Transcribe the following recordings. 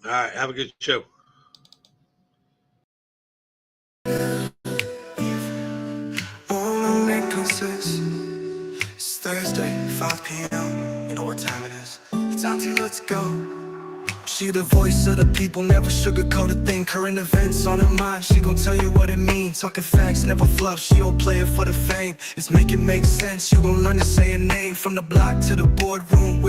All right, have a good show. It's Thursday, 5 p.m. You know what time it is. It's Aunti, let's go. She the voice of the people, never sugarcoat a thing. Current events on her mind, she gon' tell you what it means. Talking facts, never fluff, she don't play it for the fame. It's make it make sense, you gon' learn to say a name. From the block to the boardroom.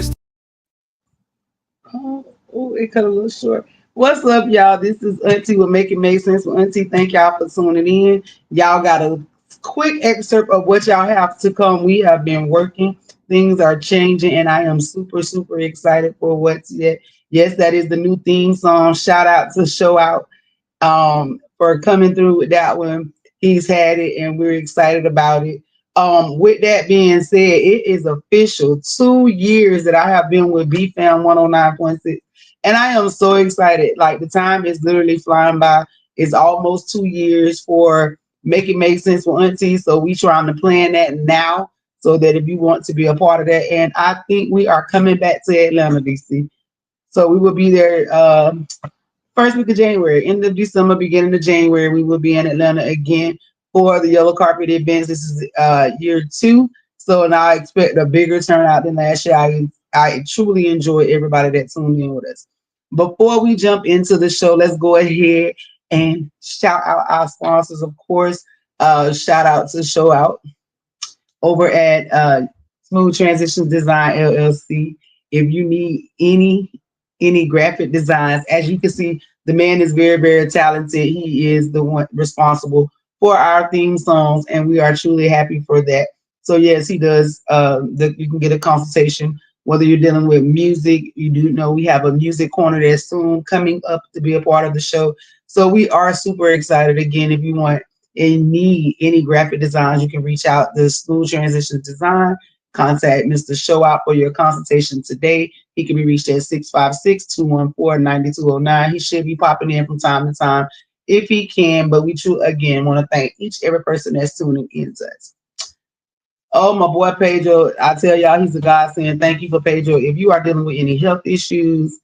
Oh, it cut a little short. What's up, y'all? This is Auntie with Make It Make Sense with Auntie. Thank y'all for tuning in. Y'all got a quick excerpt of what y'all have to come. We have been working. Things are changing, and I am super, super excited for what's yet. Yes, that is the new theme song. Shout out to Show Out for coming through with that one. He's had it, and we're excited about it. With that being said, it is official 2 years that I have been with BFAM 109.6, and I am so excited. Like the time is literally flying by. It's almost 2 years for Make It Make Sense with Auntie. So we trying to plan that now so that if you want to be a part of that, and I think we are coming back to Atlanta, DC. So we will be there first week of January, end of December, beginning of January. We will be in Atlanta again for the yellow carpet events. This is year 2, so now I expect a bigger turnout than last year. I truly enjoy everybody that tuned in with us. Before we jump into the show, let's go ahead and shout out our sponsors, of course. Shout out to Show Out over at Smooth Transitions Design LLC. If you need any graphic designs, as you can see, the man is very, very talented. He is the one responsible for our theme songs, and we are truly happy for that. So yes, he does. You can get a consultation whether you're dealing with music. You do know we have a music corner that's soon coming up to be a part of the show. So we are super excited. Again, if you want and need any graphic designs, you can reach out to Smooth Transition Design. Contact Mr. Show Out for your consultation today. He can be reached at 656-214-9209. He should be popping in from time to time if he can, but we again want to thank every person that's tuning in to us. Oh, my boy Pedro, I tell y'all, he's a godsend. Thank you for Pedro. If you are dealing with any health issues,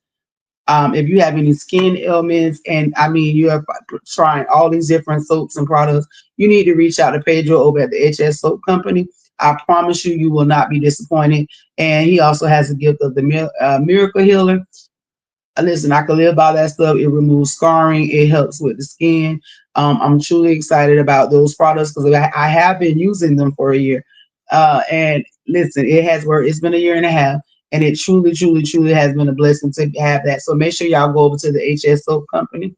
if you have any skin ailments, and I mean, you are trying all these different soaps and products, you need to reach out to Pedro over at the HS Soap Company. I promise you, you will not be disappointed. And he also has a gift of the miracle healer. Listen, I can live by that stuff. It removes scarring. It helps with the skin. I'm truly excited about those products because I have been using them for a year. And listen, it has worked. It's been a year and a half, and it truly, truly, truly has been a blessing to have that. So make sure y'all go over to the HS Soap Company.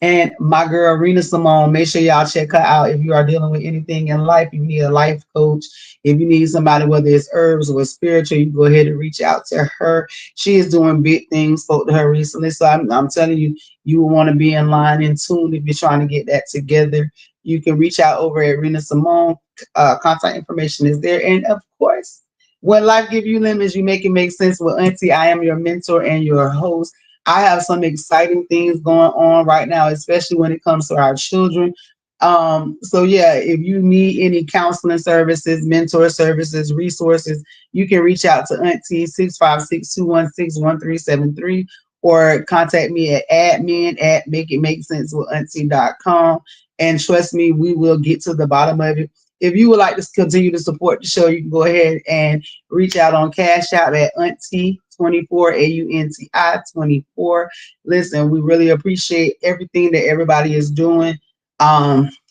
And my girl, Rena Simone, make sure y'all check her out if you are dealing with anything in life. If you need a life coach, if you need somebody, whether it's herbs or spiritual, you go ahead and reach out to her. She is doing big things. Spoke to her recently. So I'm telling you, you will want to be in line and tuned if you're trying to get that together. You can reach out over at Rena Simone. Contact information is there. And of course, when life gives you lemons, you make it make sense with Auntie. I am your mentor and your host. I have some exciting things going on right now, especially when it comes to our children. So yeah, if you need any counseling services, mentor services, resources, you can reach out to Auntie 656-216-1373 or contact me at admin@makeitmakesense.com. And trust me, we will get to the bottom of it. If you would like to continue to support the show, you can go ahead and reach out on Cash App at Aunti 24 AUNTI 24. Listen, we really appreciate everything that everybody is doing.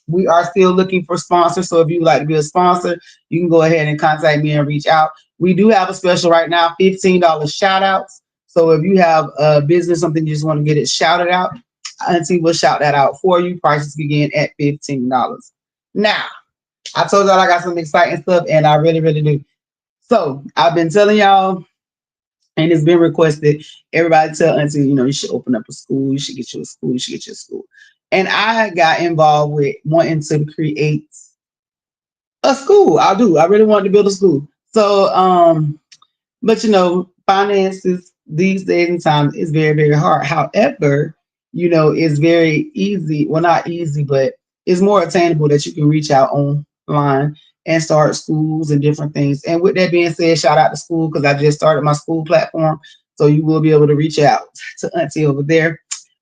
We are still looking for sponsors, so if you would like to be a sponsor, you can go ahead and contact me and reach out. We do have a special right now, $15 shout outs. So if you have a business, something you just want to get it shouted out, Auntie will shout that out for you. Prices begin at $15. Now, I told y'all I got some exciting stuff, and I really, really do. So I've been telling y'all, and it's been requested, everybody tell Auntie, you should open up a school, you should get you a school, you should get you a school. And I got involved with wanting to create a school. I really wanted to build a school. So, but finances these days and times is very, very hard. However, it's very easy. Well, not easy, but it's more attainable that you can reach out online and start schools and different things. And with that being said, shout out to school because I just started my school platform. So you will be able to reach out to Auntie over there.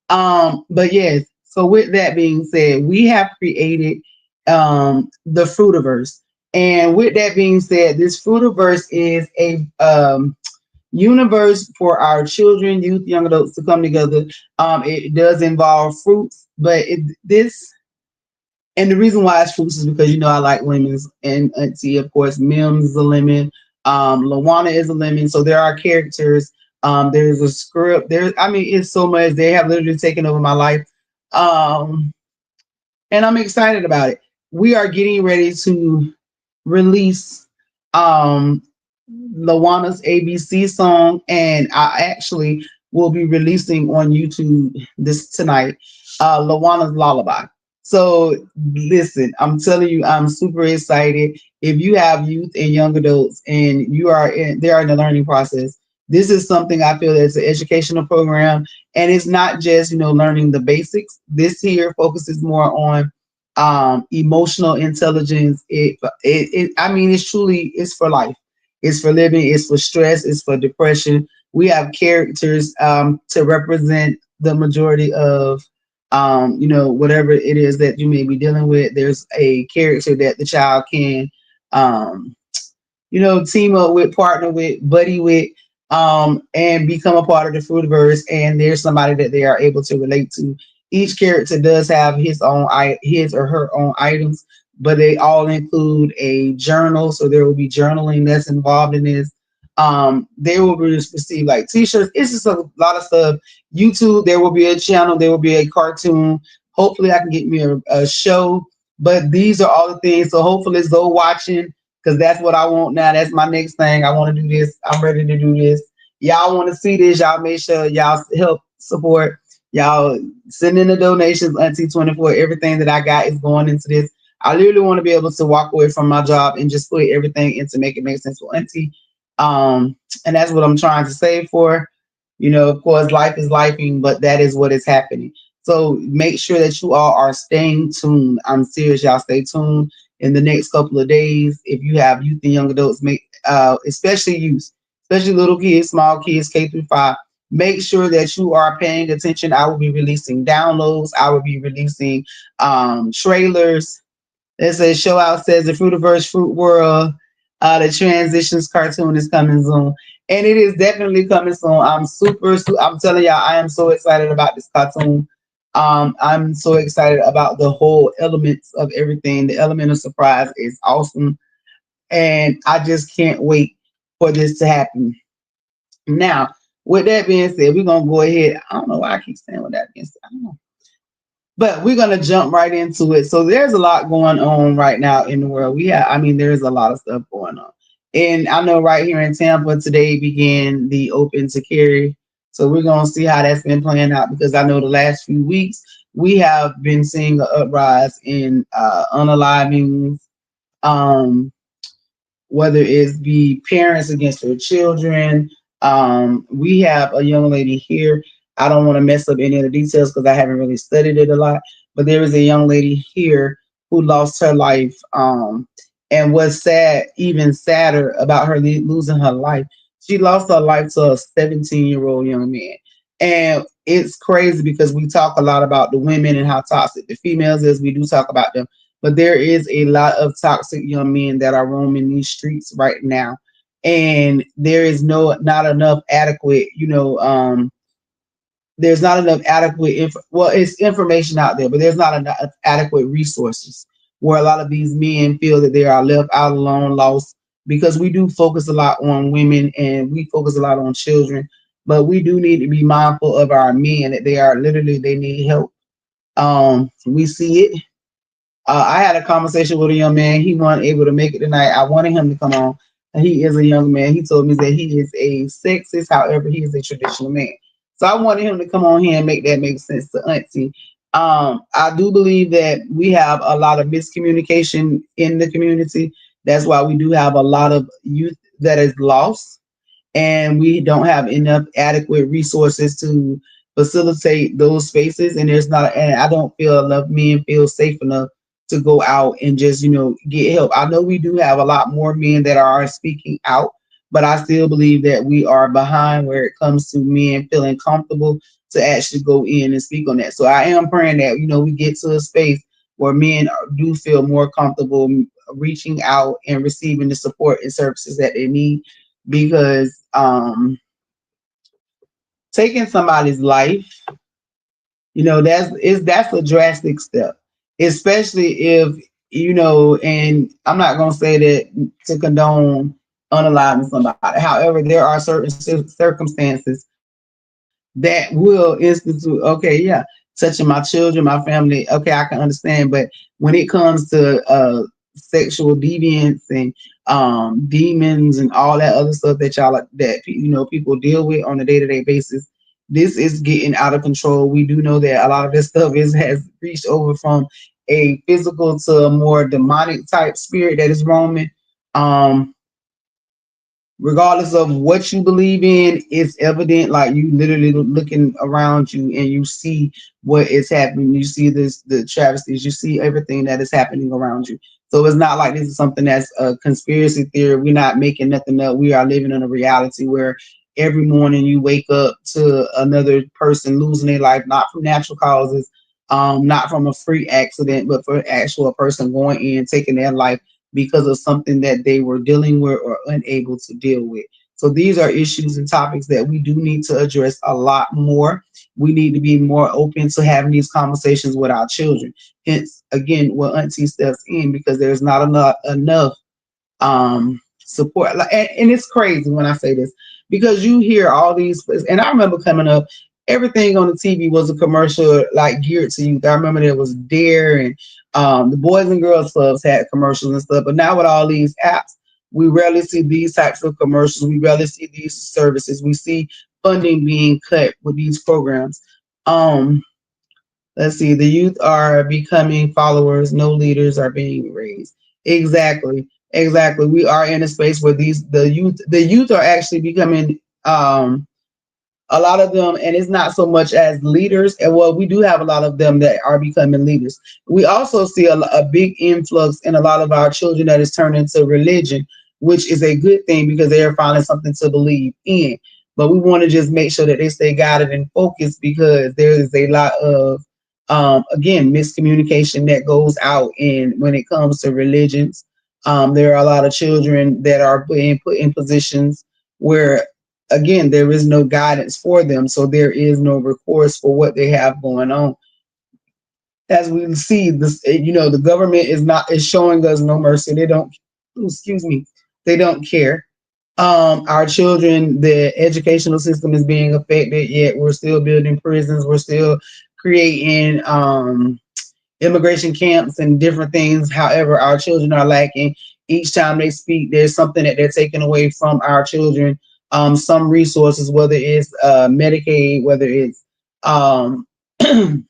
But yes, so with that being said, we have created the Fruitiverse. And with that being said, this Fruitiverse is a universe for our children, youth, young adults to come together. It does involve fruits, but this and the reason why it's fruits is because I like lemons, and Auntie, of course, Mims is a lemon. Lawana is a lemon. So there are characters. There's a script. I mean, it's so much. They have literally taken over my life, um, and I'm excited about it. We are getting ready to release um Lawana's ABC song, and I actually will be releasing on YouTube this tonight Lawana's Lullaby. So listen, I'm telling you, I'm super excited. If you have youth and young adults and they are in the learning process, this is something I feel that's an educational program, and it's not just learning the basics. This here focuses more on emotional intelligence. I mean, it's for life, it's for living, it's for stress, it's for depression. We have characters to represent the majority of whatever it is that you may be dealing with. There's a character that the child can um team up with, partner with, buddy with, and become a part of the Fruitiverse. And there's somebody that they are able to relate to. Each character does have his or her own items, but they all include a journal. So there will be journaling that's involved in this. They will receive like t-shirts. It's just a lot of stuff. YouTube, there will be a channel, there will be a cartoon. Hopefully I can get me a show. But these are all the things. So hopefully Zoe watching, because that's what I want now. That's my next thing. I want to do this. I'm ready to do this. Y'all want to see this? Y'all make sure y'all help support. Y'all send in the donations. Auntie 24. Everything that I got is going into this. I literally want to be able to walk away from my job and just put everything into make it make sense for Auntie. And that's what I'm trying to save for. Of course, life is lifing, but that is what is happening. So make sure that you all are staying tuned. I'm serious, y'all. Stay tuned in the next couple of days. If you have youth and young adults, especially youth, especially little kids, small kids, K through 5, make sure that you are paying attention. I will be releasing downloads. I will be releasing trailers. There's a show out says the Fruitiverse Fruit World. The Transitions cartoon is coming soon. And it is definitely coming soon. I'm telling y'all, I am so excited about this cartoon. I'm so excited about the whole elements of everything. The element of surprise is awesome. And I just can't wait for this to happen. Now, with that being said, we're gonna go ahead. I don't know why I keep saying with that being said. I don't know. But we're gonna jump right into it. So there's a lot going on right now in the world. I mean, there's a lot of stuff going on. And I know right here in Tampa today began the Open to Carry. So we're gonna see how that's been playing out, because I know the last few weeks we have been seeing an uprise in unalivings, um, whether it's be parents against their children. We have a young lady here. I don't want to mess up any of the details because I haven't really studied it a lot, but there is a young lady here who lost her life. And what's sad, even sadder about her losing her life, she lost her life to a 17-year-old young man. And it's crazy because we talk a lot about the women and how toxic the females is. We do talk about them, but there is a lot of toxic young men that are roaming these streets right now, and there is not enough adequate, there's not enough adequate well, it's information out there, but there's not enough adequate resources, where a lot of these men feel that they are left out alone, lost, because we do focus a lot on women and we focus a lot on children, but we do need to be mindful of our men, that they need help. We see it. I had a conversation with a young man. He wasn't able to make it tonight. I wanted him to come on. And he is a young man. He told me that he is a sexist, however, he is a traditional man. So I wanted him to come on here and make that make sense to Auntie. I do believe that we have a lot of miscommunication in the community. That's why we do have a lot of youth that is lost, and we don't have enough adequate resources to facilitate those spaces. And I don't feel enough men feel safe enough to go out and just get help. I know we do have a lot more men that are speaking out, but I still believe that we are behind where it comes to men feeling comfortable to actually go in and speak on that. So I am praying that we get to a space where men do feel more comfortable reaching out and receiving the support and services that they need, because taking somebody's life, that's a drastic step, especially if and I'm not going to say that to condone unaliving somebody. However, there are certain circumstances that will institute, okay, yeah, touching my children, my family, okay, I can understand. But when it comes to sexual deviance and demons and all that other stuff that people deal with on a day-to-day basis, this is getting out of control. We do know that a lot of this stuff has reached over from a physical to a more demonic type spirit that is roaming. Um, Regardless of what you believe in, it's evident. Like, you literally looking around you and you see what is happening. You see the travesties. You see everything that is happening around you. So it's not like this is something that's a conspiracy theory. We're not making nothing up. We are living in a reality where every morning you wake up to another person losing their life, not from natural causes, not from a freak accident, but for actual person going in, taking their life because of something that they were dealing with or unable to deal with. So these are issues and topics that we do need to address a lot more. We need to be more open to having these conversations with our children. Hence, again, what Auntie steps in, because there's not enough support. Like, and it's crazy when I say this, because you hear all these, and I remember coming up, everything on the TV was a commercial like geared to youth. I remember there was Dare, and the Boys and Girls Clubs had commercials and stuff. But now with all these apps, we rarely see these types of commercials. We rarely see these services. We see funding being cut with these programs. Um, let's see, the youth are becoming followers, no leaders are being raised. Exactly. Exactly. We are in a space where the youth are actually becoming a lot of them, and it's not so much as leaders. And well, we do have a lot of them that are becoming leaders. We also see a big influx in a lot of our children that is turned into religion, which is a good thing because they are finding something to believe in. But we want to just make sure that they stay guided and focused, because there is a lot of again, miscommunication that goes out in when it comes to religions. There are a lot of children that are being put in positions where, again, there is no guidance for them, so there is no recourse for what they have going on. As we see this, the government is showing us no mercy. They don't, excuse me, they don't care. Our children, the educational system is being affected, yet we're still building prisons. We're still creating immigration camps and different things. However, our children are lacking. Each time they speak, there's something that they're taking away from our children. Some resources, whether it's Medicaid, whether it's um, food.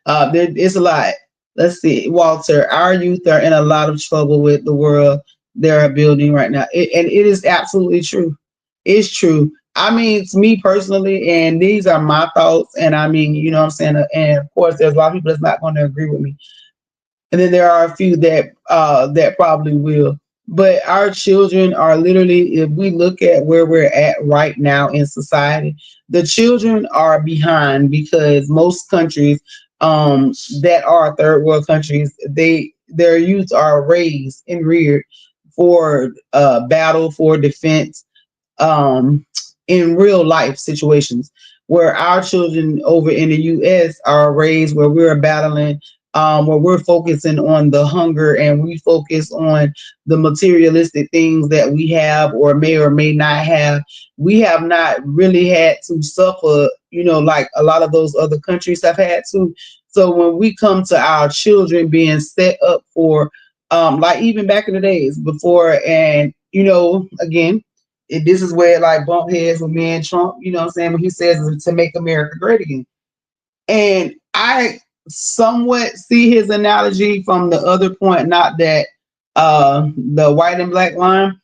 It's a lot. Let's see, Walter. Our youth are in a lot of trouble with the world they're building right now, and it is absolutely true. It's true. I mean, to me personally, and these are my thoughts, and I mean, what I'm saying, and of course, there's a lot of people that's not going to agree with me, and then there are a few that probably will. But our children are literally, if we look at where we're at right now in society, the children are behind, because most countries that are third world countries, their youth are raised and reared for battle, for defense, um, in real life situations, where our children over in the U.S. are raised where we're battling, where we're focusing on the hunger, and we focus on the materialistic things that we have or may not have. We have not really had to suffer, like a lot of those other countries have had to. So when we come to our children being set up for, like even back in the days before, and again, this is where like bump heads with me and Trump, what I'm saying, when he says to make America great again. And I somewhat see his analogy from the other point, not that the white and black line,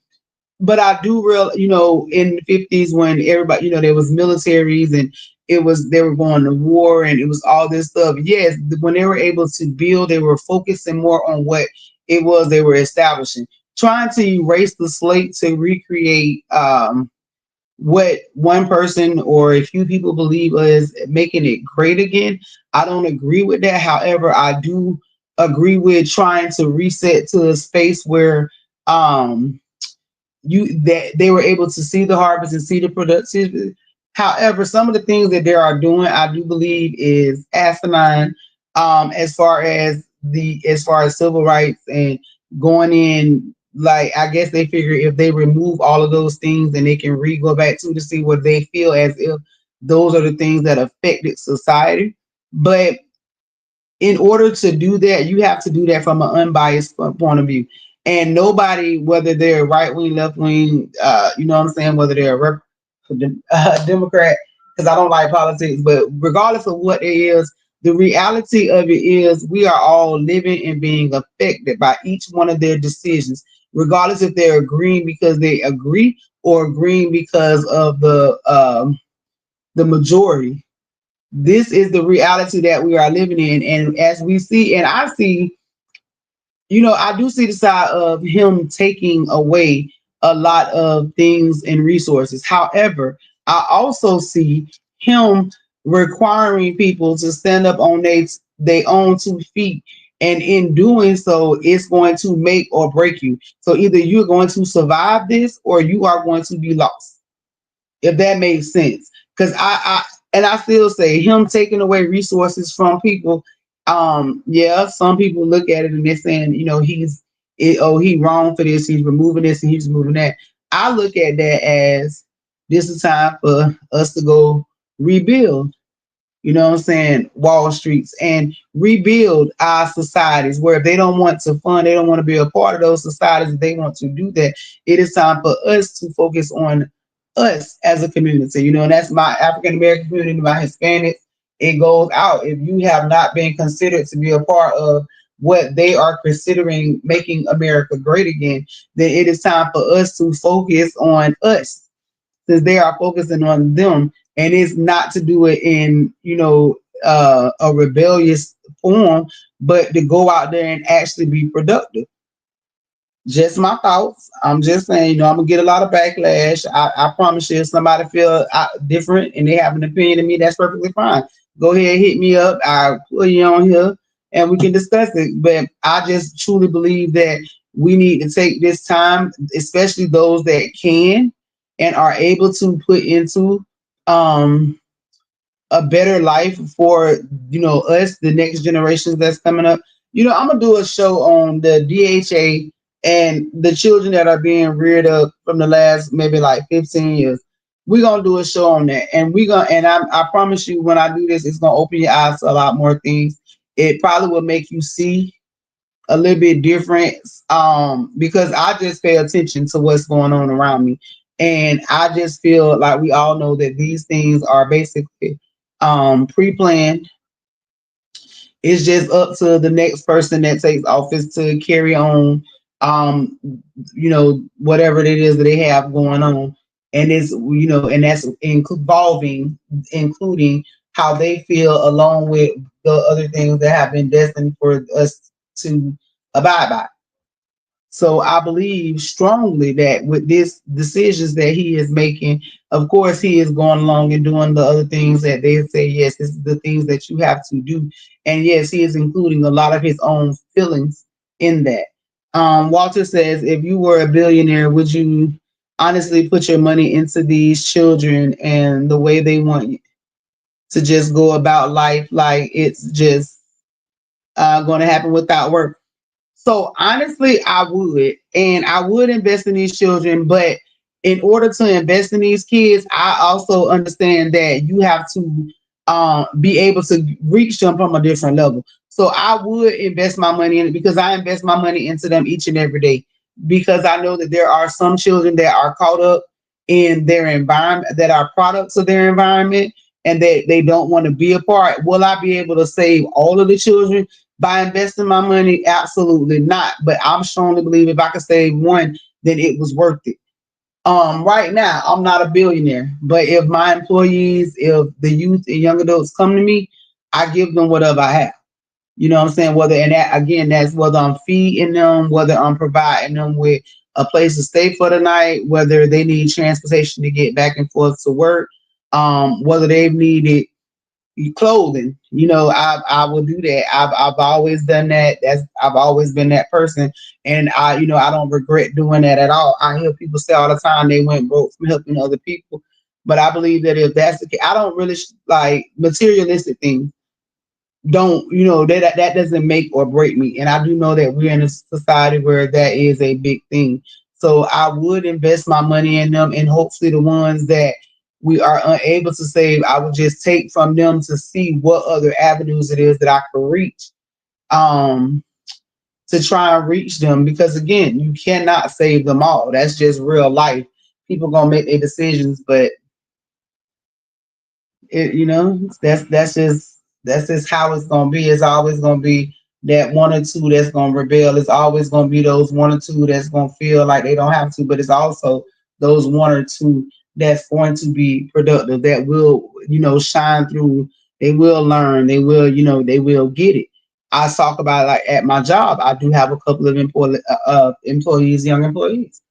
but I do in the 50s when everybody, there was militaries, and they were going to war, and it was all this stuff. Yes, when they were able to build, they were focusing more on what it was they were establishing. trying to erase the slate to recreate what one person or a few people believe is making it great again. I don't agree with that. However, I do agree with trying to reset to a space where um you that they were able to see the harvest and see the productivity. However, some of the things that they are doing, I do believe, is asinine. As far as civil rights and going in, like I guess they figure if they remove all of those things, then they can go back to see what they feel as if those are the things that affected society. But in order to do that, you have to do that from an unbiased point of view. And nobody, whether they're right wing, left wing, you know what I'm saying, whether they're Democrat, because I don't like politics, but regardless of what it is, the reality of it is we are all living and being affected by each one of their decisions, regardless if they're agreeing because they agree or agreeing because of the majority. This is the reality that we are living in. And as we see, and I see, I do see the side of him taking away a lot of things and resources. However, I also see him requiring people to stand up on their own 2 feet. And in doing so, it's going to make or break you. So either you're going to survive this or you are going to be lost, if that makes sense. Because I still say him taking away resources from people. Yeah, some people look at it and they're saying, he wrong for this, he's removing this and he's removing that. I look at that as this is time for us to go rebuild, what I'm saying, Wall Streets, and rebuild our societies where if they don't want to fund, they don't want to be a part of those societies, if they want to do that, it is time for us to focus on us as a community, and that's my African American community, my Hispanics. It goes out. If you have not been considered to be a part of what they are considering making America great again, then it is time for us to focus on us since they are focusing on them, and it's not to do it in a rebellious form, but to go out there and actually be productive. Just my thoughts. I'm just saying, I'm gonna get a lot of backlash. I promise you, if somebody feel different and they have an opinion of me, that's perfectly fine. Go ahead, hit me up. I'll put you on here and we can discuss it. But I just truly believe that we need to take this time, especially those that can and are able to put into um a better life for us, the next generations that's coming up. I'm gonna do a show on the DHA and the children that are being reared up from the last maybe like 15 years. We're gonna do a show on that, and I promise you, when I do this, it's gonna open your eyes to a lot more things. It probably will make you see a little bit different, because I just pay attention to what's going on around me, and I just feel like we all know that these things are basically pre-planned. It's just up to the next person that takes office to carry on, whatever it is that they have going on, and and that's including how they feel, along with the other things that have been destined for us to abide by. So I believe strongly that with this decisions that he is making, of course, he is going along and doing the other things that they say, yes, this is the things that you have to do. And yes, he is including a lot of his own feelings in that. Walter says, if you were a billionaire, would you honestly put your money into these children and the way they want you to just go about life like it's just going to happen without work? So honestly, I would invest in these children, but in order to invest in these kids, I also understand that you have to be able to reach them from a different level. So I would invest my money in it because I invest my money into them each and every day, because I know that there are some children that are caught up in their environment, that are products of their environment, and that they don't want to be a part. Will I be able to save all of the children by investing my money? Absolutely not. But I'm strongly believe if I could save one, then it was worth it. Right now, I'm not a billionaire, but if my employees, if the youth and young adults come to me, I give them whatever I have. You know what I'm saying? Whether, and that again, that's whether I'm feeding them, whether I'm providing them with a place to stay for the night, whether they need transportation to get back and forth to work, whether they've needed clothing. I will do that. I've always done that. I've always been that person, and I don't regret doing that at all. I hear people say all the time they went broke from helping other people, but I believe that if that's the case, I don't really like materialistic things. Don't that doesn't make or break me, and I do know that we're in a society where that is a big thing. So I would invest my money in them, and hopefully the ones that we are unable to save, I would just take from them to see what other avenues it is that I could reach, um to try and reach them, because again, you cannot save them all. That's just real life. People gonna make their decisions, but that's just how it's gonna be. It's always gonna be that one or two that's gonna rebel. It's always gonna be those one or two that's gonna feel like they don't have to, but it's also those one or two that's going to be productive, that will shine through. They will learn. They will get it. I talk about, like, at my job, I do have a couple of employees, young employees,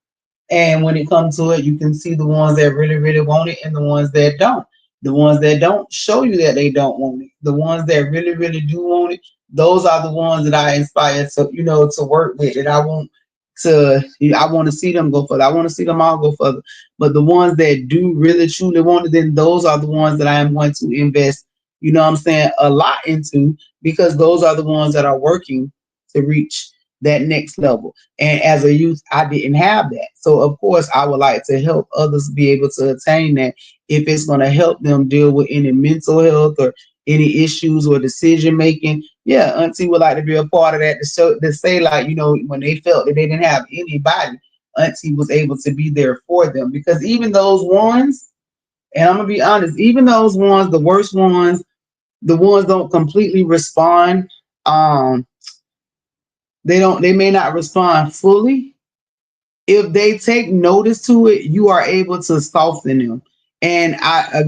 and when it comes to it, you can see the ones that really, really want it and the ones that don't. The ones that don't show you that they don't want it. The ones that really, really do want it, those are the ones that I inspire to work with. And I want to see them go further. I want to see them all go further. But the ones that do really, truly want it, then those are the ones that I am going to invest, what I'm saying, a lot into, because those are the ones that are working to reach that next level. And as a youth, I didn't have that. So of course I would like to help others be able to attain that, if it's going to help them deal with any mental health or any issues or decision making. Yeah, Auntie would like to be a part of that, to say, like, when they felt that they didn't have anybody, Auntie was able to be there for them. Because even those ones, and I'm gonna be honest, even those ones, the worst ones, the ones don't completely respond. Um, they may not respond fully. If they take notice to it, you are able to soften them. And I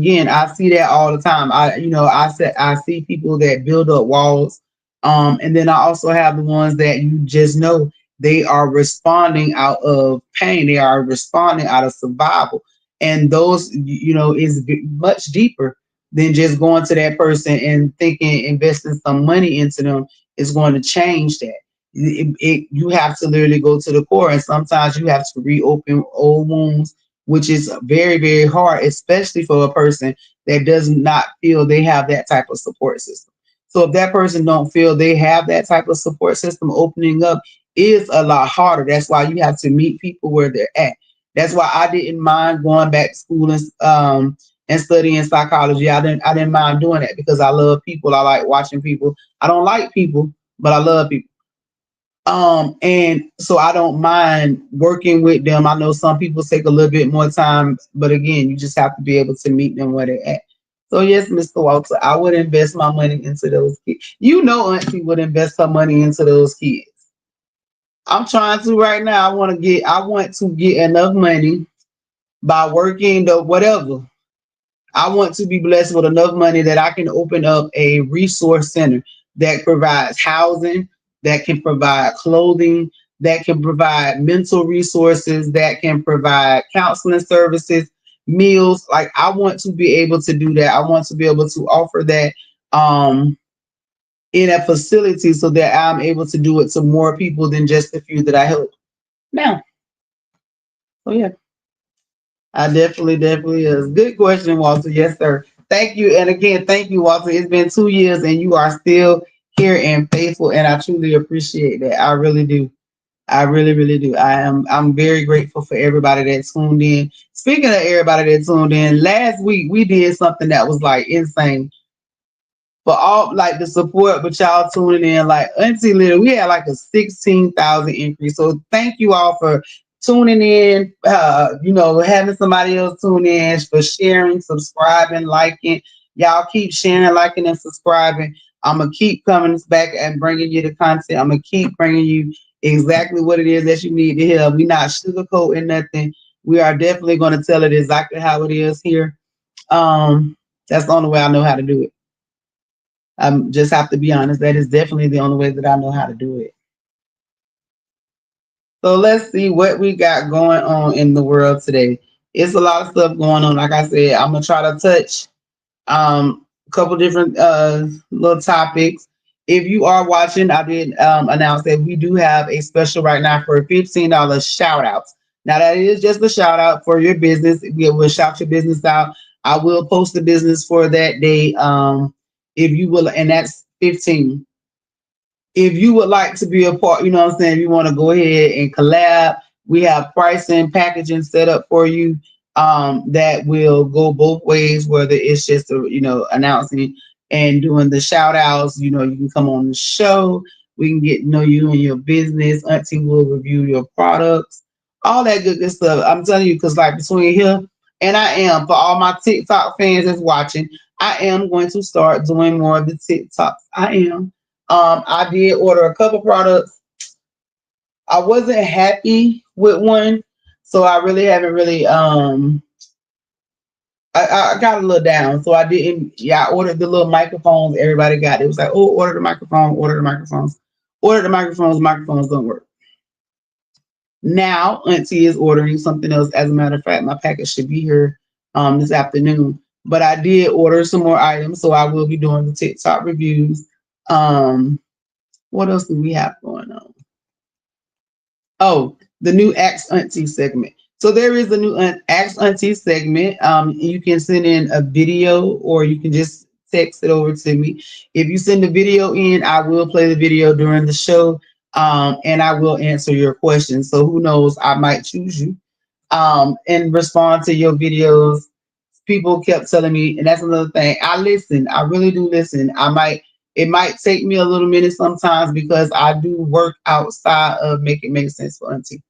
see that all the time. I see people that build up walls. And then I also have the ones that you just know they are responding out of pain. They are responding out of survival. And those, is much deeper than just going to that person and thinking investing some money into them is going to change that. You have to literally go to the core, and sometimes you have to reopen old wounds, which is very, very hard, especially for a person that does not feel they have that type of support system. So if that person don't feel they have that type of support system, opening up is a lot harder. That's why you have to meet people where they're at. That's why I didn't mind going back to school and studying psychology. I didn't mind doing that, because I love people. I like watching people. I don't like people, but I love people. And so I don't mind working with them. I know some people take a little bit more time, but again, you just have to be able to meet them where they're at. So yes, Mr. Walter, I would invest my money into those kids. Auntie would invest her money into those kids. I'm trying to right now. I want to get enough money by working the whatever. I want to be blessed with enough money that I can open up a resource center that provides housing, that can provide clothing, that can provide mental resources, that can provide counseling services, meals. Like, I want to be able to do that. I want to be able to offer that um, in a facility, so that I'm able to do it to more people than just the few that I help now. So yeah. I definitely is. Good question, Walter. Yes, sir. Thank you. And again, thank you, Walter. It's been 2 years and you are still here and faithful. And I truly appreciate that. I really do. I really, really do. I'm very grateful for everybody that tuned in. Speaking of everybody that tuned in, last week we did something that was like insane, for all, like, the support, but y'all tuning in, like Auntie Little, we had like a 16,000 increase. So thank you all for tuning in, having somebody else tune in, for sharing, subscribing, liking. Y'all keep sharing, liking, and subscribing. I'm gonna keep coming back and bringing you the content. I'm gonna keep bringing you exactly what it is that you need to hear. We're not sugarcoating nothing. We are definitely going to tell it exactly how it is here. That's the only way I know how to do it. Just have to be honest. That is definitely the only way that I know how to do it. So let's see what we got going on in the world today. It's a lot of stuff going on. Like I said, I'm gonna try to touch a couple different little topics. If you are watching, I did announce that we do have a special right now for $15 shout outs. Now that is just a shout out for your business. We will shout your business out. I will post the business for that day. If you will, and that's 15. If you would like to be a part, you know what I'm saying, if you want to go ahead and collab, we have pricing, packaging set up for you that will go both ways, whether it's just announcing and doing the shout outs. You can come on the show, we can get to know you and your business. Auntie will review your products, all that good stuff. I'm telling you, because like between here and I am, for all my TikTok fans that's watching, I am going to start doing more of the TikToks. I am. I did order a couple products. I wasn't happy with one, so I really haven't really I got a little down. So I didn't I ordered the little microphones everybody got. It was like, oh, order the microphone, order the microphones. Order the microphones don't work. Now Auntie is ordering something else. As a matter of fact, my package should be here this afternoon. But I did order some more items, so I will be doing the TikTok reviews. What else do we have going on? Oh, the new Ask Auntie segment. So there is a new Ask Auntie segment. You can send in a video or you can just text it over to me. If you send the video in, I will play the video during the show, and I will answer your questions. So who knows? I might choose you and respond to your videos. People kept telling me, and that's another thing. I listen. I really do listen. It might take me a little minute sometimes because I do work outside of Make It Make Sense for Auntie.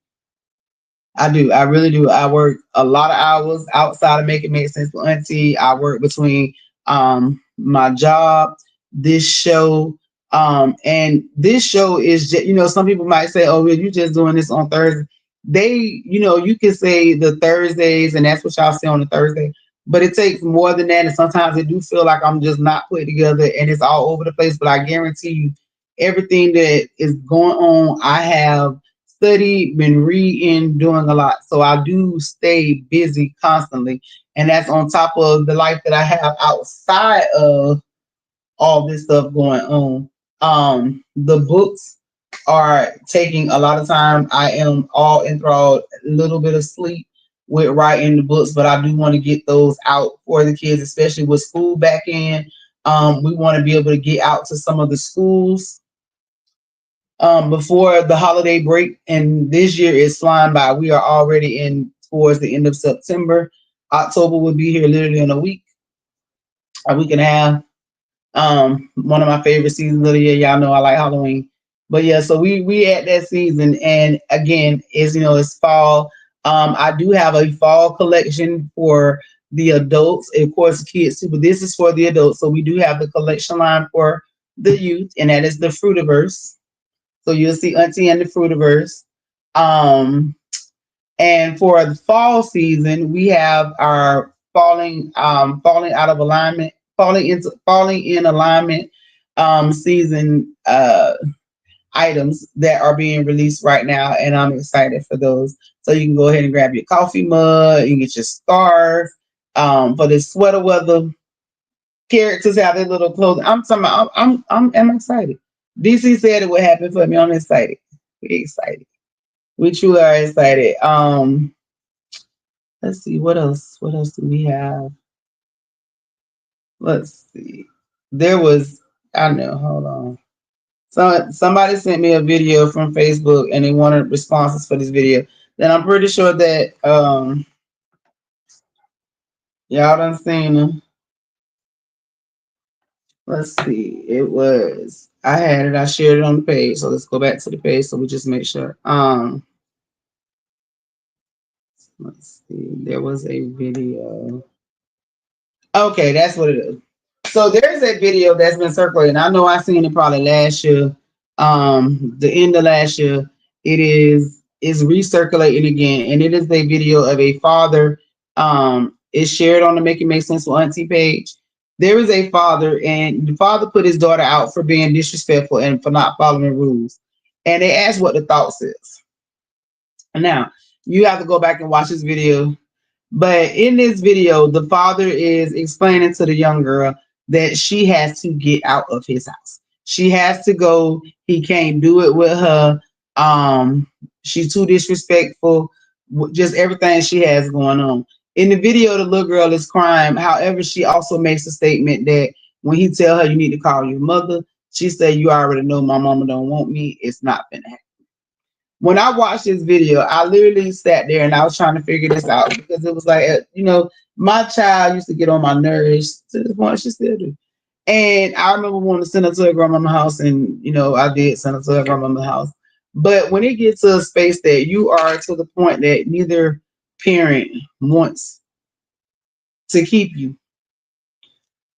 I do. I really do. I work a lot of hours outside of Make It Make Sense for Auntie. I work between my job, this show, and this show is just, some people might say, oh, well, you just doing this on Thursday. You can say the Thursdays, and that's what y'all see on the Thursday. But it takes more than that, and sometimes it do feel like I'm just not put together, and it's all over the place. But I guarantee you, everything that is going on, I have studied, been reading, doing a lot. So I do stay busy constantly. And that's on top of the life that I have outside of all this stuff going on. The books are taking a lot of time. I am all enthralled, a little bit of sleep with writing the books, but I do want to get those out for the kids, especially with school back in. We want to be able to get out to some of the schools before the holiday break, and this year is flying by. We are already in towards the end of September. October will be here literally in a week and a half. One of my favorite seasons of the year. Y'all know I like Halloween, but yeah. So we at that season, and again, it's fall. I do have a fall collection for the adults, and of course, the kids too. But this is for the adults. So we do have the collection line for the youth, and that is the Fruitiverse. So you'll see Auntie and the Fruitiverse. Um, and for the fall season, we have our falling out of alignment, falling in alignment season items that are being released right now, and I'm excited for those. So you can go ahead and grab your coffee mug, you can get your scarf for the sweater weather. Characters have their little clothes. I'm talking about, I'm excited. DC said it would happen for me. I'm excited. We're excited. We truly are excited. Let's see what else. What else do we have? Let's see. There was, I know. Hold on. Somebody sent me a video from Facebook and they wanted responses for this video. Then I'm pretty sure that y'all done seen them. Let's see. It was, I had it. I shared it on the page. So let's go back to the page so we just make sure. Let's see. There was a video. Okay, that's what it is. So there's a video that's been circulating. I know I seen it probably last year. The end of last year. Is recirculating again, and it is a video of a father. It's shared on the Make It Make Sense with Auntie page. There is a father, and the father put his daughter out for being disrespectful and for not following rules. And they asked what the thoughts is. Now, you have to go back and watch this video. But in this video, the father is explaining to the young girl that she has to get out of his house. She has to go. He can't do it with her. Um, she's too disrespectful. Just everything she has going on. In the video, the little girl is crying. However, she also makes a statement that when he tell her you need to call your mother, she said, "You already know my mama don't want me. It's not gonna happen." When I watched this video, I literally sat there and I was trying to figure this out because it was like, my child used to get on my nerves to the point she still do. And I remember wanting to send her to her grandmama's house, and I did send her to her grandmama's house. But when it gets to a space that you are to the point that neither parent wants to keep you,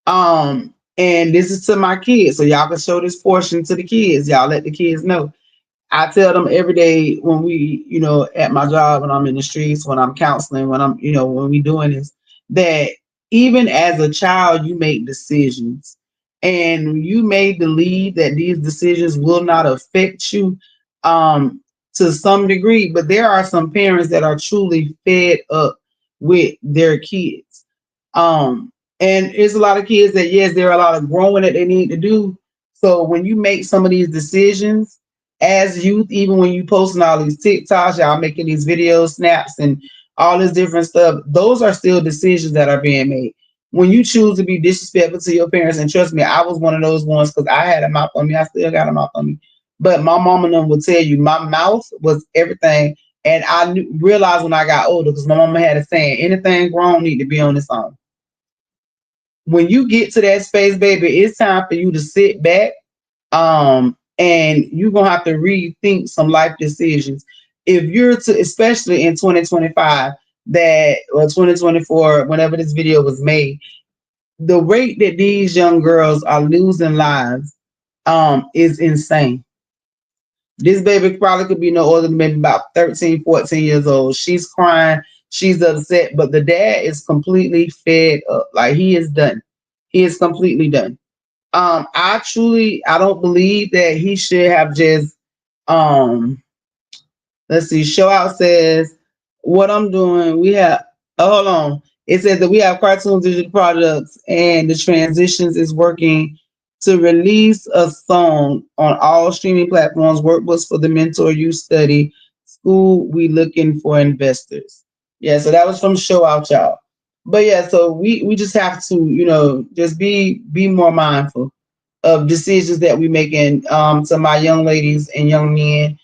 and this is to my kids, so y'all can show this portion to the kids. Y'all let the kids know. I tell them every day when we, at my job, when I'm in the streets, when I'm counseling, when when we doing this, that even as a child, you make decisions, and you may believe that these decisions will not affect you, to some degree, but there are some parents that are truly fed up with their kids. Um, and there's a lot of kids that, yes, there are a lot of growing that they need to do. So when you make some of these decisions as youth, even when you posting all these TikToks, y'all making these videos, snaps, and all this different stuff, those are still decisions that are being made. When you choose to be disrespectful to your parents, and trust me, I was one of those ones because I had a mouth on me. I still got a mouth on me. But my mom and them will tell you my mouth was everything. And I realized when I got older, because my mama had a saying, anything grown need to be on its own. When you get to that space, baby, it's time for you to sit back, and you're gonna have to rethink some life decisions. If you're to, especially in 2025, that or 2024, whenever this video was made, the rate that these young girls are losing lives is insane. This baby probably could be no older than maybe about 13, 14 years old. She's crying, she's upset, but the dad is completely fed up. Like, he is done. He is completely done. I don't believe that he should have just um let's see, show out says what I'm doing. We have hold on. It says that we have cartoon digital products and the transitions is working to release a song on all streaming platforms, workbooks for the mentor you study, school we looking for investors. Yeah, so that was from Show Out Y'all. But yeah, so we just have to, just be more mindful of decisions that we making. To my young ladies and young men,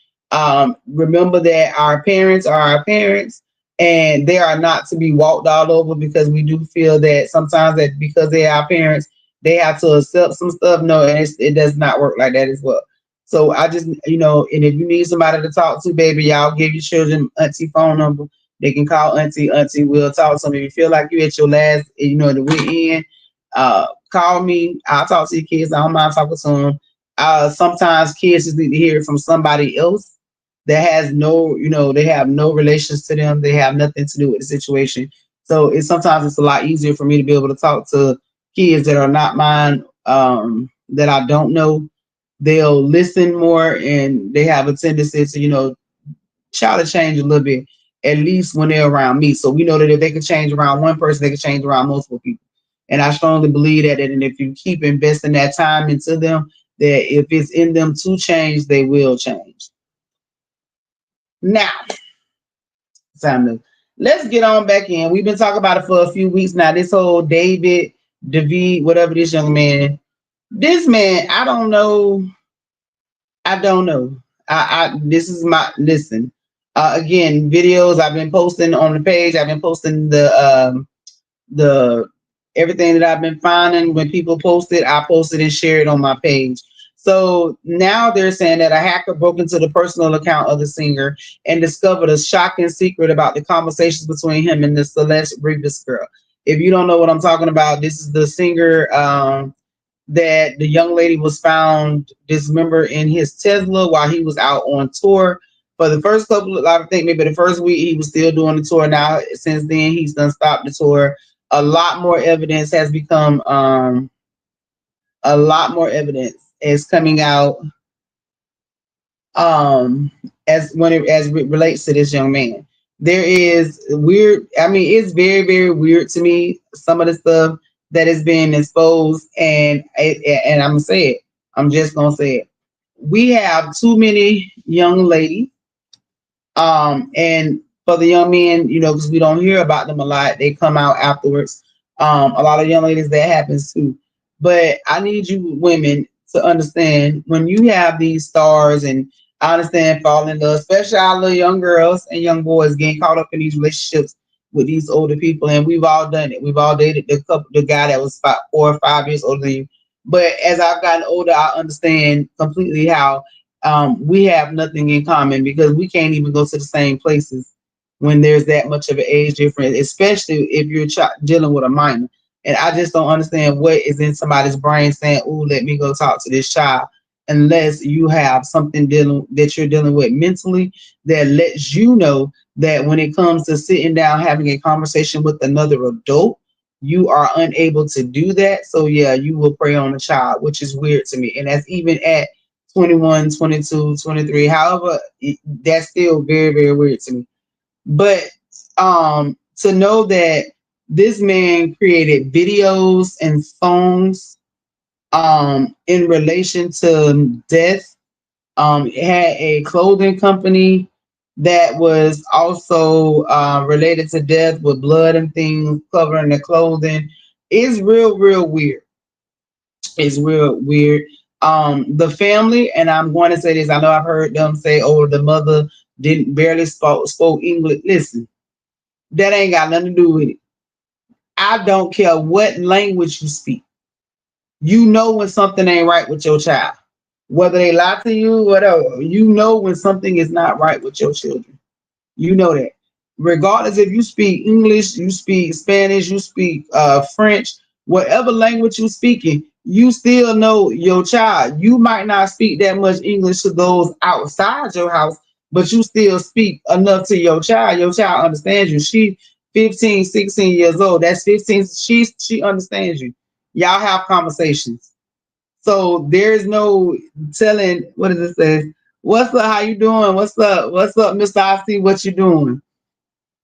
remember that our parents are our parents, and they are not to be walked all over, because we do feel that sometimes that because they are our parents, they have to accept some stuff. No, and it does not work like that as well. So I just, and if you need somebody to talk to, baby, y'all give your children Auntie phone number. They can call Auntie. Auntie will talk to them. If you feel like you're at your last, the weekend, call me. I'll talk to your kids. I don't mind talking to them. Sometimes kids just need to hear it from somebody else that has no, they have no relations to them. They have nothing to do with the situation. So it's a lot easier for me to be able to talk to kids that are not mine, that I don't know. They'll listen more, and they have a tendency to, try to change a little bit, at least when they're around me. So we know that if they can change around one person, they can change around multiple people. And I strongly believe that. And if you keep investing that time into them, that if it's in them to change, they will change. Now, time to let's get on back in. We've been talking about it for a few weeks now. This whole David, whatever this young man, this man, I don't know. I don't know. I this is my listen. Again, videos I've been posting on the page. I've been posting the everything that I've been finding. When people post it, I post it and share it on my page. So now they're saying that a hacker broke into the personal account of the singer and discovered a shocking secret about the conversations between him and the Celeste Rivas girl. If you don't know what I'm talking about, this is the singer, that the young lady was found dismembered in his Tesla while he was out on tour. For the first couple of, I think maybe the first week, he was still doing the tour. Now, since then, he's done stopped the tour. A lot more evidence has become a lot more evidence is coming out as it relates to this young man. There is weird, I mean, it's very, very weird to me, some of the stuff that is being exposed, and I'm gonna say it. I'm just gonna say it. We have too many young ladies, and for the young men, because we don't hear about them a lot, they come out afterwards. A lot of young ladies that happens too. But I need you women to understand when you have these stars, and I understand falling in love, especially our little young girls and young boys getting caught up in these relationships with these older people, and we've all done it. We've all dated the guy that was 4 or 5 years older than you. But as I've gotten older, I understand completely how we have nothing in common because we can't even go to the same places when there's that much of an age difference, especially if you're dealing with a minor. And I just don't understand what is in somebody's brain saying, "Oh, let me go talk to this child," unless you have something dealing that you're dealing with mentally that lets you know that when it comes to sitting down having a conversation with another adult, you are unable to do that. So yeah, you will prey on a child, which is weird to me. And that's even at 21, 22, 23. However, that's still very, very weird to me. But to know that this man created videos and songs in relation to death, it had a clothing company that was also related to death with blood and things covering the clothing. It's real, real weird. It's real weird. The family, and I'm going to say this. I know I've heard them say, "Oh, the mother didn't barely spoke English." Listen, that ain't got nothing to do with it. I don't care what language you speak. You know when something ain't right with your child, whether they lie to you, whatever. You know when something is not right with your children. You know that. Regardless if you speak English, you speak Spanish, you speak French, whatever language you're speaking, you still know your child. You might not speak that much English to those outside your house, but you still speak enough to your child. Your child understands you. She 15, 16 years old. That's 15. She understands you. Y'all have conversations. So there's no telling, what does it say? What's up? How you doing? What's up? What's up, Mr. I see what you doing.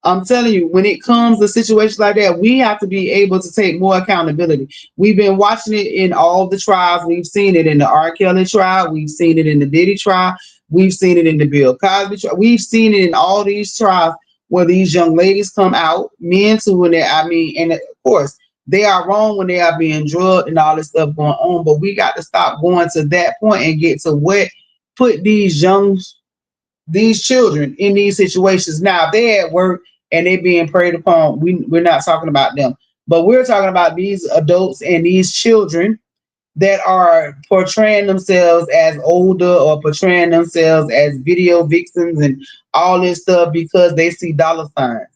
I'm telling you, when it comes to situations like that, we have to be able to take more accountability. We've been watching it in all the trials. We've seen it in the R. Kelly trial. We've seen it in the Diddy trial. We've seen it in the Bill Cosby trial. We've seen it in all these trials where these young ladies come out, men too, and and of course, they are wrong when they are being drugged and all this stuff going on. But we got to stop going to that point and get to what put these children in these situations. Now, if they're at work and they're being preyed upon, we're not talking about them. But we're talking about these adults and these children that are portraying themselves as older or portraying themselves as video victims and all this stuff because they see dollar signs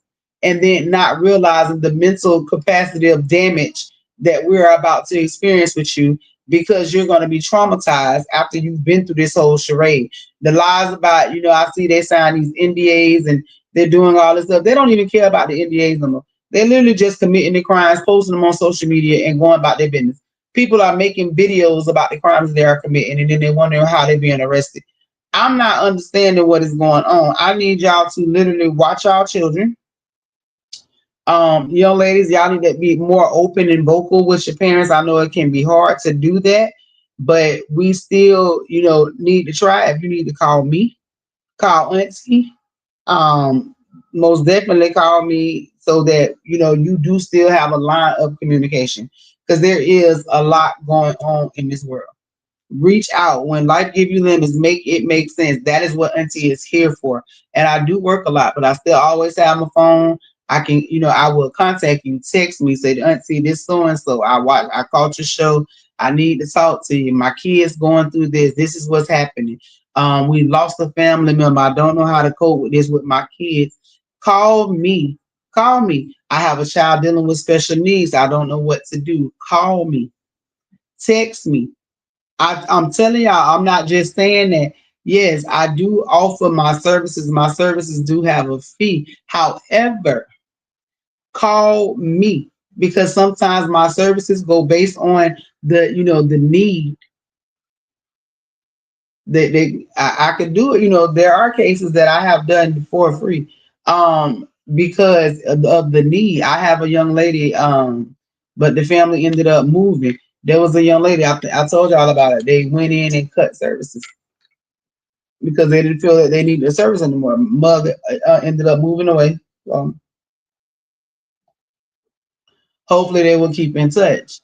and then not realizing the mental capacity of damage that we're about to experience with you because you're going to be traumatized after you've been through this whole charade. The lies about, I see they sign these NDAs and they're doing all this stuff. They don't even care about the NDAs no more. They're literally just committing the crimes, posting them on social media and going about their business. People are making videos about the crimes they are committing and then they're wondering how they're being arrested. I'm not understanding what is going on. I need y'all to literally watch our children. Young ladies, y'all need to be more open and vocal with your parents. I know it can be hard to do that, but we still, need to try. If you need to call me, call Auntie. Um, Most definitely call me so that you do still have a line of communication because there is a lot going on in this world. Reach out when life give you lemons, make it make sense. That is what Auntie is here for. And I do work a lot, but I still always have my phone. I can, I will contact you, text me, say, Auntie, this so and so. I caught your show. I need to talk to you. My kids going through this. This is what's happening. We lost a family member. I don't know how to cope with this with my kids. Call me. Call me. I have a child dealing with special needs. I don't know what to do. Call me. Text me. I'm telling y'all, I'm not just saying that. Yes, I do offer my services. My services do have a fee. However, call me. because sometimes my services go based on the need that I could do it. There are cases that I have done for free, because of the need. I have a young lady, but the family ended up moving. There was a young lady, I told y'all about it. They went in and cut services because they didn't feel that they needed the service anymore. Mother ended up moving away. Um, Hopefully they will keep in touch.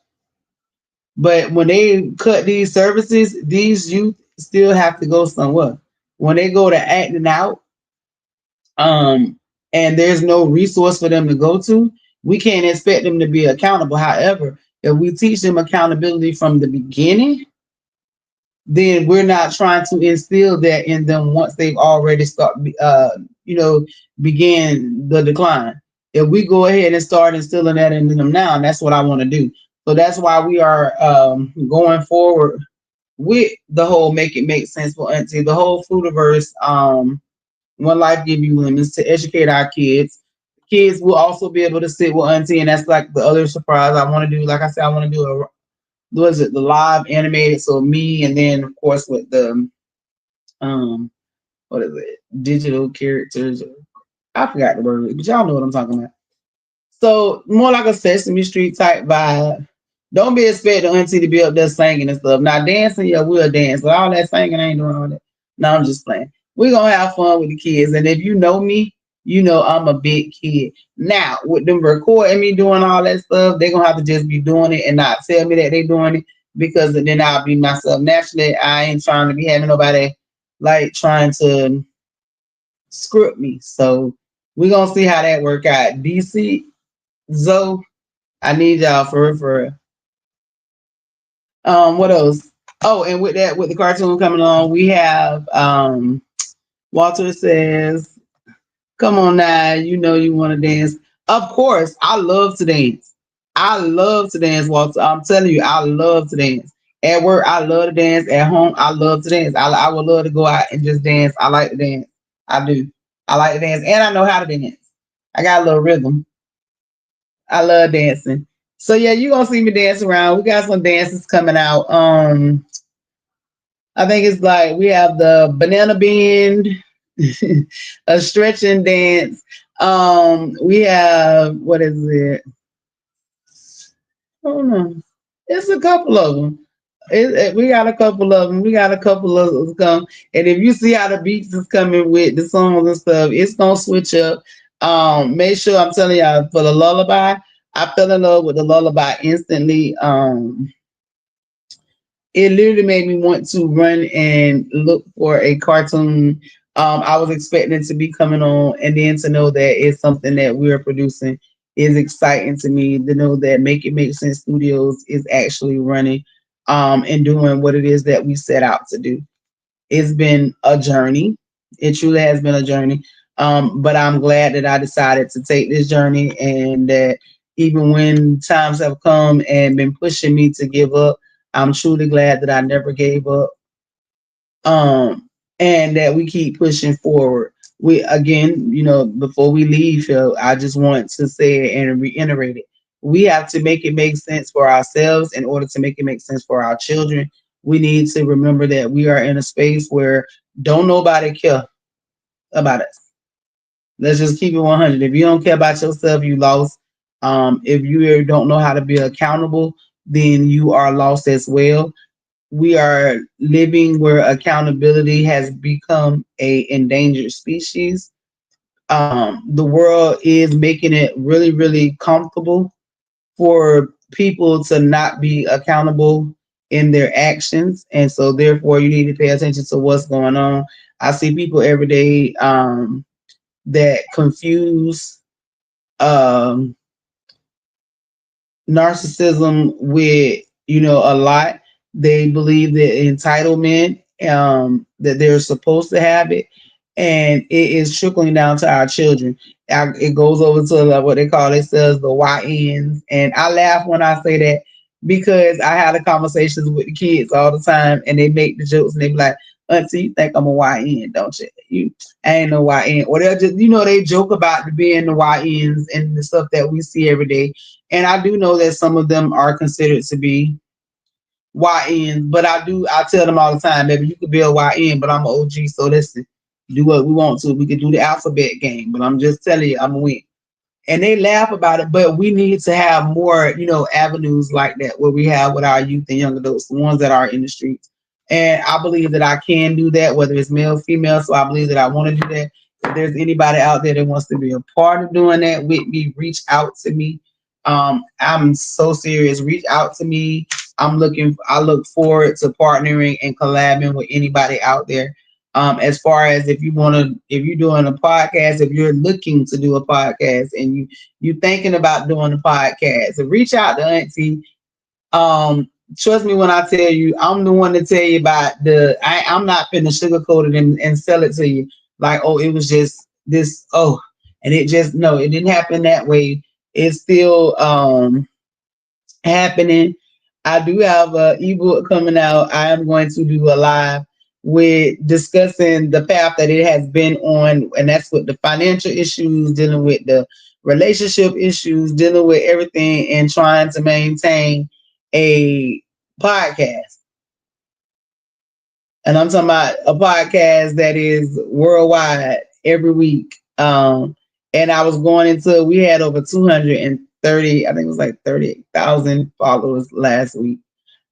But when they cut these services, these youth still have to go somewhere. When they go to acting out, um, and there's no resource for them to go to, we can't expect them to be accountable. However, if we teach them accountability from the beginning, then we're not trying to instill that in them once they've already you know begin the decline. If we go ahead and start instilling that into them now, and that's what I want to do. So that's why we are going forward with the whole make it make sense for Auntie, the whole Fruitiverse, one life give you lemons, to educate our kids. Kids will also be able to sit with Auntie, and that's like the other surprise I want to do. Like I said, I want to do a, was it the live animated? So me, and then of course with the um what is it? Digital characters. I forgot the word, but y'all know what I'm talking about. So more like a Sesame Street type vibe. Don't be expecting Auntie to be up there singing and stuff. Now dancing, yeah, we'll dance, but all that singing, I ain't doing all that. No, I'm just playing. We're gonna have fun with the kids. And if you know me, you know I'm a big kid. Now, with them recording me doing all that stuff, they're gonna have to just be doing it and not tell me that they're doing it, because then I'll be myself. Naturally, I ain't trying to be having nobody like trying to script me. So we're gonna see how that work out. DC, Zoe, I need y'all for real, for real. What else? Oh, and with that, with the cartoon coming on, we have Walter says, "Come on now, you know you want to dance." Of course, I love to dance. I love to dance, Walter. I'm telling you, I love to dance. At work, I love to dance. At home, I love to dance. I would love to go out and just dance. I like to dance. I do. I like to dance, and I know how to dance. I got a little rhythm. I love dancing. So yeah, you gonna see me dance around. We got some dances coming out. I think it's like we have the banana bend, a stretching dance. We have, what is it? I don't know. It's a couple of them. We got a couple of them. We got a couple of them come. And if you see how the beats is coming with the songs and stuff, it's gonna switch up. Make sure, I'm telling y'all, for the lullaby, I fell in love with the lullaby instantly. It literally made me want to run and look for a cartoon. I was expecting it to be coming on, and then to know that it's something that we're producing is exciting to me. To know that Make It Make Sense Studios is actually running, and doing what it is that we set out to do. It's been a journey. It truly has been a journey. But I'm glad that I decided to take this journey, and that even when times have come and been pushing me to give up, I'm truly glad that I never gave up. And that we keep pushing forward. We, again, before we leave here, I just want to say it and reiterate it. We have to make it make sense for ourselves in order to make it make sense for our children. We need to remember that we are in a space where don't nobody care about us. Let's just keep it 100. If you don't care about yourself, you lost. If you don't know how to be accountable, then you are lost as well. We are living where accountability has become a endangered species. The world is making it really, really comfortable for people to not be accountable in their actions, and so therefore you need to pay attention to what's going on. I see people every day, that confuse um, narcissism with, a lot. They believe that entitlement, that they're supposed to have it, and it is trickling down to our children. It goes over to what they call themselves the YNs, and I laugh when I say that, because I have the conversations with the kids all the time, and they make the jokes, and they be like, "Auntie, you think I'm a YN, don't you? You ain't no YN." Or they'll just, they joke about being the YNs and the stuff that we see every day. And I do know that some of them are considered to be YN, but I tell them all the time, baby, you could be a YN, but I'm an OG, so listen, do what we want to. We could do the alphabet game, but I'm just telling you, I'm gonna win. And they laugh about it, but we need to have more, avenues like that where we have with our youth and young adults, the ones that are in the streets. And I believe that I can do that, whether it's male, female. So I believe that I want to do that. If there's anybody out there that wants to be a part of doing that with me, reach out to me. I'm so serious. Reach out to me. I look forward to partnering and collabing with anybody out there. As far as if you're doing a podcast, if you're looking to do a podcast and you thinking about doing a podcast, reach out to Auntie. Trust me when I tell you, I'm the one to tell you about I'm not finna sugarcoat it and sell it to you like, oh, it was just this, oh, and it just, no, it didn't happen that way. It's still happening. I do have a ebook coming out. I am going to do a live with discussing the path that it has been on, and that's with the financial issues, dealing with the relationship issues, dealing with everything, and trying to maintain a podcast. And I'm talking about a podcast that is worldwide every week. And I was going into, we had over 230, I think it was like 38,000 followers last week.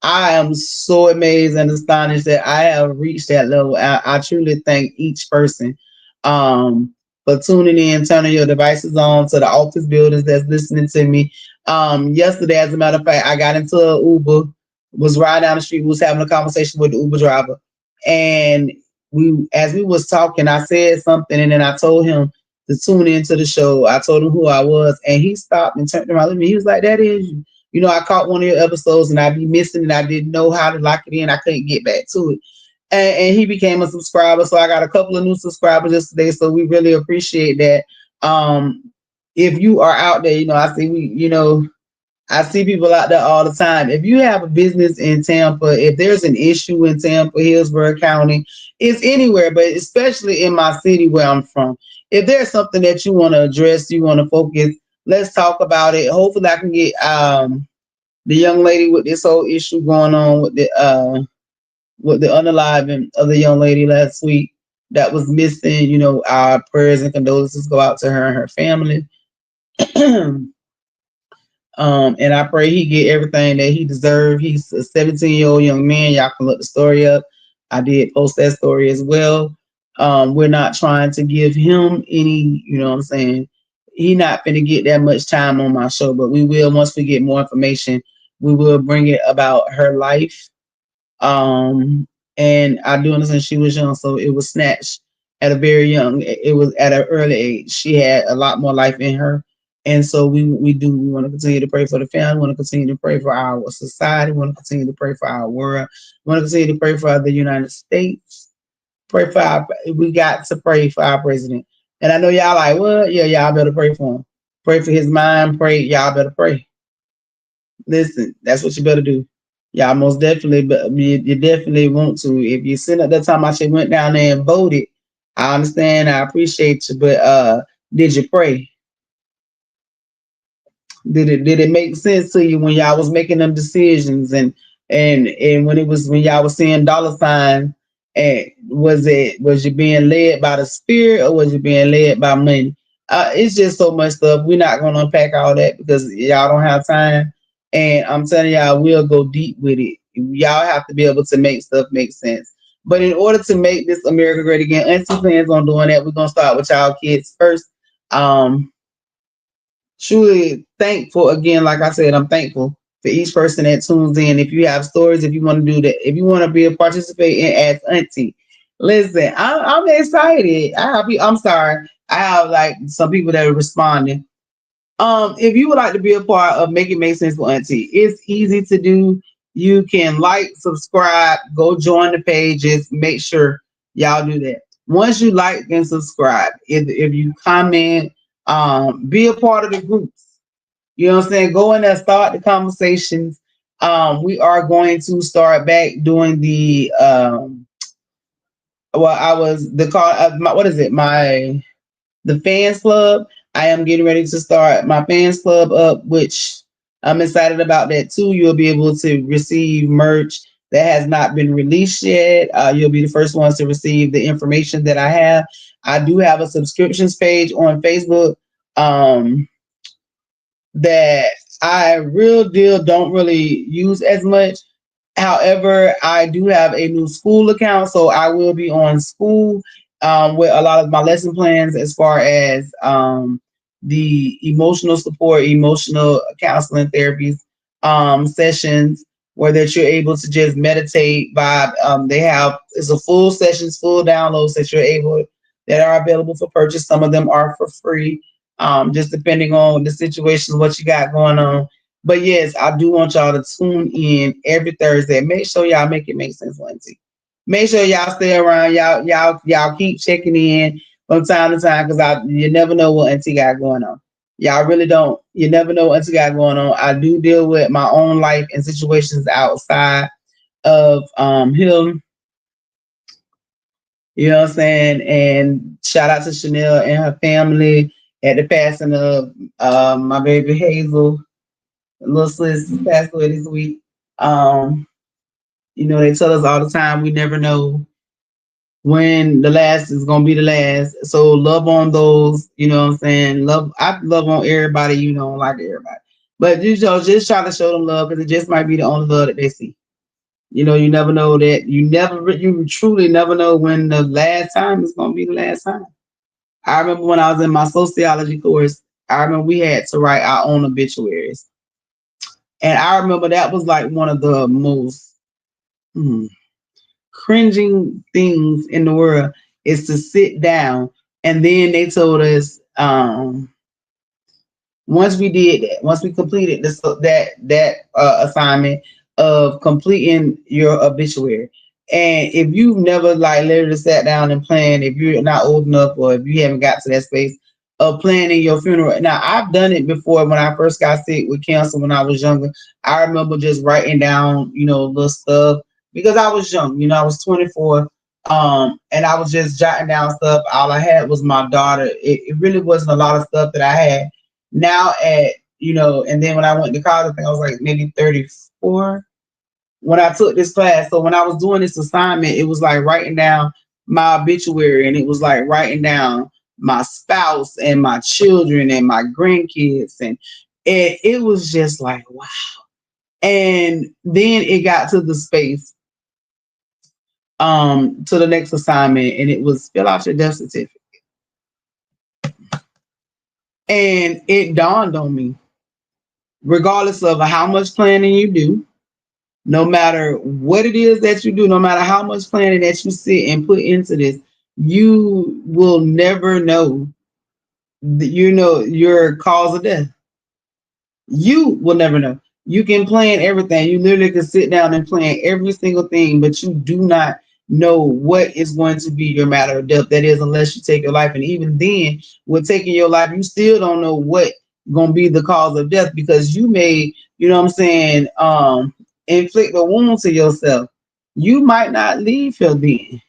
I am so amazed and astonished that I have reached that level. I truly thank each person for tuning in, turning your devices on, to the office buildings that's listening to me. Yesterday, as a matter of fact, I got into an Uber, was riding down the street, was having a conversation with the Uber driver. And as we was talking, I said something, and then I told him to tune into the show. I told him who I was, and he stopped and turned around at me. He was like, "That is you." I caught one of your episodes and I'd be missing it. I didn't know how to lock it in. I couldn't get back to it. And he became a subscriber. So I got a couple of new subscribers yesterday. So we really appreciate that. If you are out there, I see people out there all the time. If you have a business in Tampa, if there's an issue in Tampa, Hillsborough County, it's anywhere, but especially in my city where I'm from. If there's something that you want to address, you want to focus, let's talk about it. Hopefully I can get the young lady with this whole issue going on with the unaliving of the young lady last week that was missing. Our prayers and condolences go out to her and her family. And I pray he get everything that he deserved. He's a 17-year-old young man. Y'all can look the story up. I did post that story as well. We're not trying to give him any, what I'm saying? He not finna get that much time on my show, but we will, once we get more information, we will bring it about her life. And I do understand she was young, so it was snatched at a very young, it was at an early age. She had a lot more life in her. And so we want to continue to pray for the family. We want to continue to pray for our society. We want to continue to pray for our world. We want to continue to pray for the United States. We got to pray for our president. And I know y'all like, well, yeah, y'all better pray for him. Pray for his mind. Pray, y'all better pray. Listen, that's what you better do. Y'all most definitely, but you definitely want to. If you sitting at that time, I should went down there and voted. I understand. I appreciate you, but did you pray? Did it make sense to you when y'all was making them decisions and when y'all was seeing dollar signs, and was you being led by the spirit or was you being led by money? It's just so much stuff. We're not gonna unpack all that because y'all don't have time. And I'm telling y'all, we'll go deep with it. Y'all have to be able to make stuff make sense. But in order to make this America great again, Auntie plans on doing that. We're gonna start with y'all kids first. Truly thankful again. Like I said, I'm thankful for each person that tunes in. If you have stories, if you want to do that, if you want to be a participant in Ask Auntie, listen, I'm excited. I'm sorry. I have like some people that are responding. If you would like to be a part of Make It Make Sense with Auntie, it's easy to do. You can like, subscribe, go join the pages. Make sure y'all do that. Once you like and subscribe, if you comment, be a part of the groups. You know what I'm saying? Go in there, start the conversations. We are going to start back doing the I was the call. What is it? The fans club. I am getting ready to start my fans club up, which I'm excited about that too. You'll be able to receive merch that has not been released yet. You'll be the first ones to receive the information that I have. I do have a subscriptions page on Facebook um, that I real deal don't really use as much. However, I do have a new school account, so I will be on school with a lot of my lesson plans as far as the emotional support, emotional counseling therapies sessions where that you're able to just meditate. By they have it's a full sessions, full downloads that you're able that are available for purchase. Some of them are for free, just depending on the situation, what you got going on. But yes, I do want y'all to tune in every Thursday. Make sure y'all make it make sense, Lindsay. Make sure y'all stay around. Y'all keep checking in from time to time because you never know what Auntie got going on. Y'all really don't. You never know what Auntie got going on. I do deal with my own life and situations outside of him. You know what I'm saying? And shout out to Chanel and her family at the passing of my baby Hazel. Little sis passed away this week. Um, they tell us all the time we never know when the last is gonna be the last. So love on those, you know what I'm saying? I love on everybody, like everybody. But just try to show them love because it just might be the only love that they see. You never know that you truly never know when the last time is gonna be the last time. I remember when I was in my sociology course, I remember we had to write our own obituaries. And I remember that was like one of the most hmm, cringing things in the world is to sit down and then they told us once we did that, once we completed this that assignment of completing your obituary, and if you've never like literally sat down and planned, if you're not old enough or if you haven't got to that space of planning your funeral. Now I've done it before when I first got sick with cancer when I was younger. I remember just writing down, little stuff because I was young. I was 24. And I was just jotting down stuff. All I had was my daughter. It really wasn't a lot of stuff that I had now and then when I went to college, I think I was like maybe 34 when I took this class. So when I was doing this assignment, it was like writing down my obituary and it was like writing down my spouse and my children and my grandkids. And it was just like, wow. And then it got to the space, to the next assignment, and it was fill out your death certificate. And it dawned on me, regardless of how much planning you do, no matter what it is that you do, no matter how much planning that you sit and put into this, you will never know your cause of death. You will never know. You can plan everything. You literally can sit down and plan every single thing, but you do not know what is going to be your matter of death. That is, unless you take your life. And even then, with taking your life, you still don't know what going to be the cause of death because you may, you know what I'm saying, inflict a wound to yourself. You might not leave here then.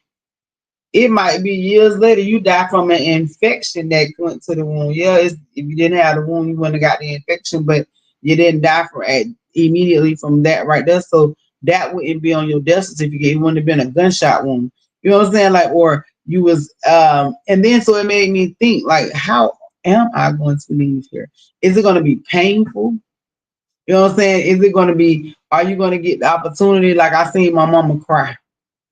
It might be years later you die from an infection that went to the wound. Yeah, if you didn't have the wound, you wouldn't have got the infection, but you didn't die immediately from that right there. So that wouldn't be on your death certificate. It wouldn't have been a gunshot wound. You know what I'm saying? Like, or you was and then so it made me think, like, how am I going to leave here? Is it going to be painful? You know what I'm saying? Is it going to be, are you going to get the opportunity? Like I seen my mama cry.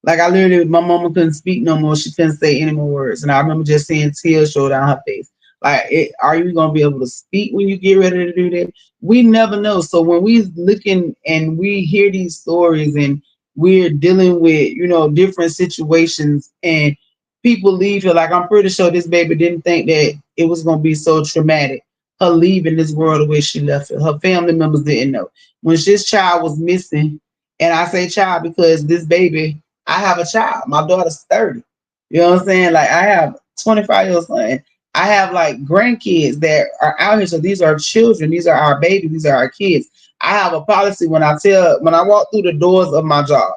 Like I literally, my mama couldn't speak no more. She couldn't say any more words, and I remember just seeing tears show down her face. Like, are you gonna be able to speak when you get ready to do that? We never know. So when we looking and we hear these stories, and we're dealing with different situations, and people leave here, like I'm pretty sure this baby didn't think that it was gonna be so traumatic. Her leaving this world the way she left it. Her family members didn't know when this child was missing, and I say child because this baby. I have a child. My daughter's 30. You know what I'm saying? Like I have 25-year-old son. I have like grandkids that are out here. So these are children. These are our babies. These are our kids. I have a policy when I walk through the doors of my job.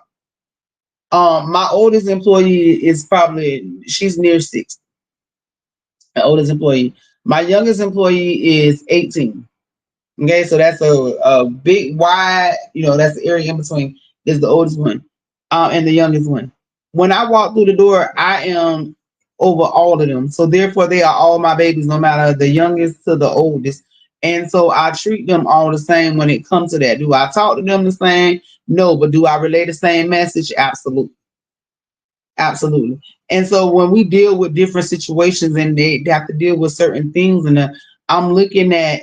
My oldest employee is she's near 60. My oldest employee. My youngest employee is 18. Okay, so that's a big wide, that's the area in between is the oldest one, and the youngest one. When I walk through the door, I am over all of them. So therefore they are all my babies, no matter the youngest to the oldest. And so I treat them all the same when it comes to that. Do I talk to them the same? No, but do I relay the same message? Absolutely. Absolutely. And so when we deal with different situations and they have to deal with certain things, and I'm looking at,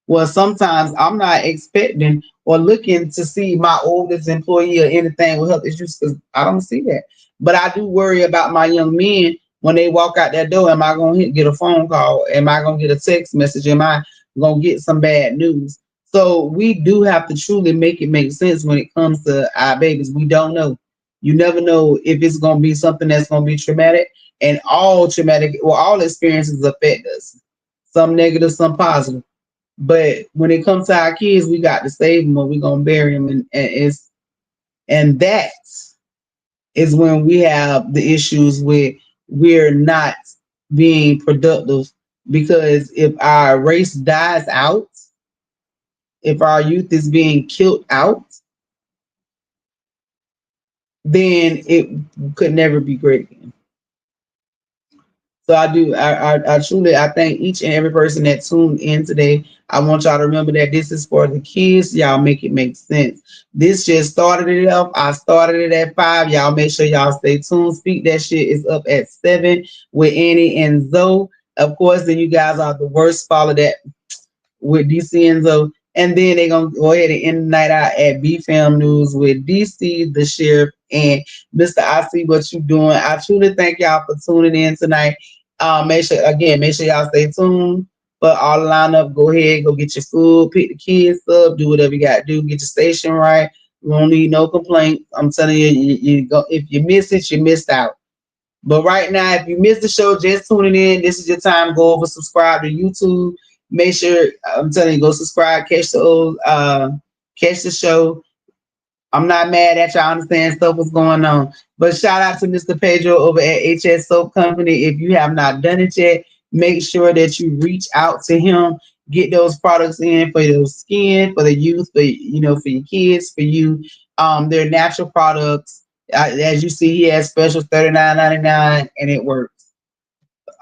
well, sometimes I'm not expecting or looking to see my oldest employee or anything with health issues because I don't see that. But I do worry about my young men when they walk out that door. Am I going to get a phone call? Am I going to get a text message? Am I going to get some bad news? So we do have to truly make it make sense when it comes to our babies. We don't know. You never know if it's going to be something that's going to be traumatic, and all traumatic, well, all experiences affect us. Some negative, some positive. But when it comes to our kids, we got to save them or we're gonna bury them, and that is when we have the issues with we're not being productive because if our race dies out, if our youth is being killed out, then it could never be great again. So I do. I truly I thank each and every person that tuned in today. I want y'all to remember that this is for the kids. Y'all make it make sense. This just started it up. I started it at 5. Y'all make sure y'all stay tuned. Speak that shit is up at 7 with Annie and Zoe. Of course, then you guys are the worst. Follow that with DC and Zoe. And then they're gonna go ahead and end the night out at BFAM News with DC, the sheriff, and Mr. I see what you're doing. I truly thank y'all for tuning in tonight. Make sure y'all stay tuned for all the lineup. Go ahead, go get your food, pick the kids up, do whatever you gotta do, get your station right. We don't need no complaints. I'm telling you, you go if you miss it, you missed out. But right now, if you missed the show, just tuning in, this is your time. Go over, subscribe to YouTube. Make sure I'm telling you, go subscribe, catch the show. I'm not mad at you. I understand stuff was going on. But shout out to Mr. Pedro over at HS Soap Company. If you have not done it yet, make sure that you reach out to him. Get those products in for your skin, for the youth, for your kids, for you. They're natural products. As you see, he has specials $39.99, and it works.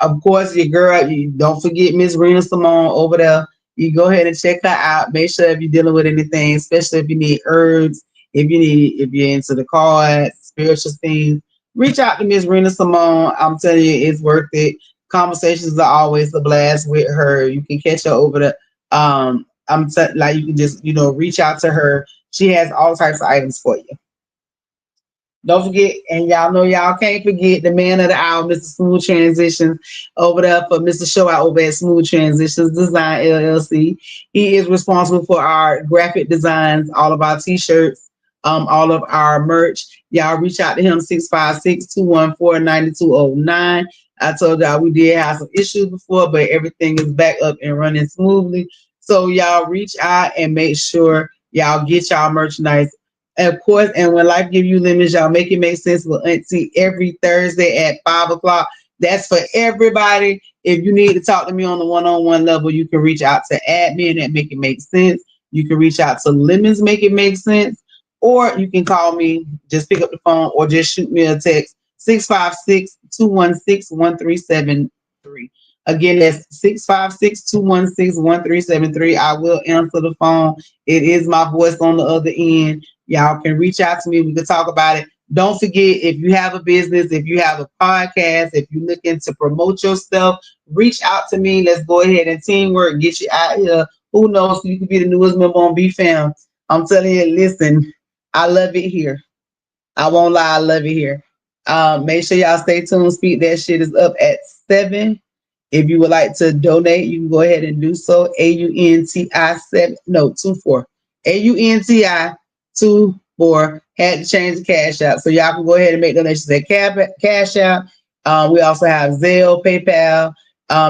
Of course, your girl, you don't forget Miss Rena Simone over there. You go ahead and check her out. Make sure if you're dealing with anything, especially if you need herbs, if you're into the cards, spiritual things, reach out to Miss Rena Simone. I'm telling you, it's worth it. Conversations are always a blast with her. You can catch her over the like you can just reach out to her. She has all types of items for you. Don't forget, and y'all know y'all can't forget the man of the hour, Mr. Smooth Transitions, over there for Mr. Show out over at Smooth Transitions Design LLC. He is responsible for our graphic designs, all of our t-shirts, all of our merch. Y'all reach out to him 656-214-9209. I told y'all we did have some issues before, but everything is back up and running smoothly. So y'all reach out and make sure y'all get y'all merchandise. Of course, and when life give you lemons, y'all make it make sense with Auntie every Thursday at 5 o'clock. That's for everybody. If you need to talk to me on the one-on-one level, you can reach out to admin at Make It Make Sense. You can reach out to Lemons Make It Make Sense, or you can call me. Just pick up the phone or just shoot me a text 656-216-1373. Again, that's 656-216-1373. I will answer the phone. It is my voice on the other end. Y'all can reach out to me. We can talk about it. Don't forget, if you have a business, if you have a podcast, if you're looking to promote yourself, reach out to me. Let's go ahead and teamwork, get you out here. Who knows? You could be the newest member on BFAM. I'm telling you, listen, I love it here. I won't lie, I love it here. Make sure y'all stay tuned. Speak that shit is up at 7. If you would like to donate, you can go ahead and do so. AUNTI 24. Had to change the cash out. So y'all can go ahead and make donations at cash out. We also have Zelle, PayPal.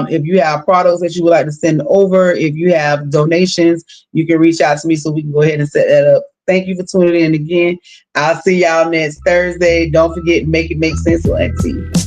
If you have products that you would like to send over, if you have donations, you can reach out to me so we can go ahead and set that up. Thank you for tuning in again. I'll see y'all next Thursday. Don't forget, make it make sense with Auntie.